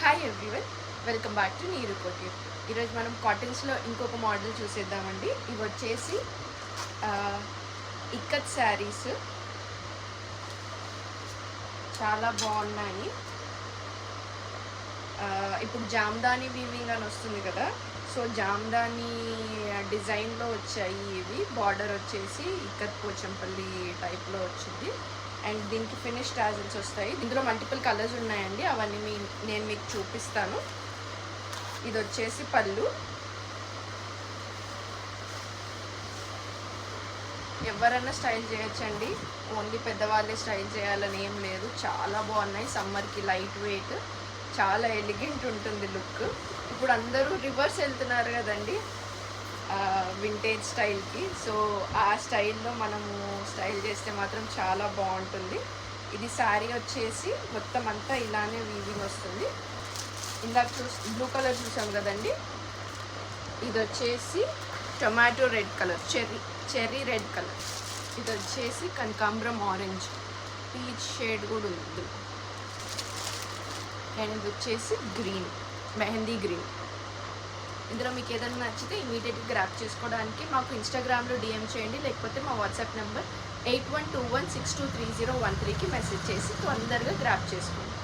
Hi everyone, welcome back to నీరు కోటి. ఈరోజు మనం కాటన్స్లో ఇంకొక మోడల్ చూసేద్దామండి. ఇవి వచ్చేసి ఇక్కత్ శారీస్ చాలా బాగున్నాయి. ఇప్పుడు జామ్దాని వీవింగ్ అని వస్తుంది కదా, సో జామ్దాని డిజైన్లో వచ్చాయి. ఇవి బార్డర్ వచ్చేసి ఇక్కత్ పోచంపల్లి టైప్లో వచ్చింది. అండ్ దీనికి ఫినిష్ టాజిల్స్ వస్తాయి. ఇందులో మల్టిపుల్ కలర్స్ ఉన్నాయండి, అవన్నీ నేను మీకు చూపిస్తాను. ఇది వచ్చేసి పళ్ళు. ఎవరైనా స్టైల్ చేయొచ్చండి, ఓన్లీ పెద్దవాళ్ళే స్టైల్ చేయాలని ఏం లేదు. చాలా బాగున్నాయి. సమ్మర్కి లైట్ వెయిట్, చాలా ఎలిగెంట్ ఉంటుంది లుక్. ఇప్పుడు అందరూ రివర్స్ వెళ్తున్నారు కదండి వింటేజ్ స్టైల్కి, సో ఆ స్టైల్లో మనము స్టైల్ చేస్తే మాత్రం చాలా బాగుంటుంది. ఇది శారీ వచ్చేసి మొత్తం అంతా ఇలానే వీవింగ్ వస్తుంది. ఇందాక బ్లూ కలర్ చూసాం కదండి, ఇది వచ్చేసి tomato red colour, cherry red colour. ఇది వచ్చేసి కనకాంబరం ఆరెంజ్, పీచ్ షేడ్ కూడా ఉంది. అండ్ ఇది వచ్చేసి గ్రీన్, మెహందీ గ్రీన్. ఇందులో మీకు ఏదైనా నచ్చితే ఇమీడియట్గా గ్రాప్ చేసుకోవడానికి మాకు ఇన్స్టాగ్రామ్లో డిఎం చేయండి, లేకపోతే మా వాట్సాప్ నెంబర్ 8121623013కి మెసేజ్ చేసి తొందరగా గ్రాప్ చేసుకోండి.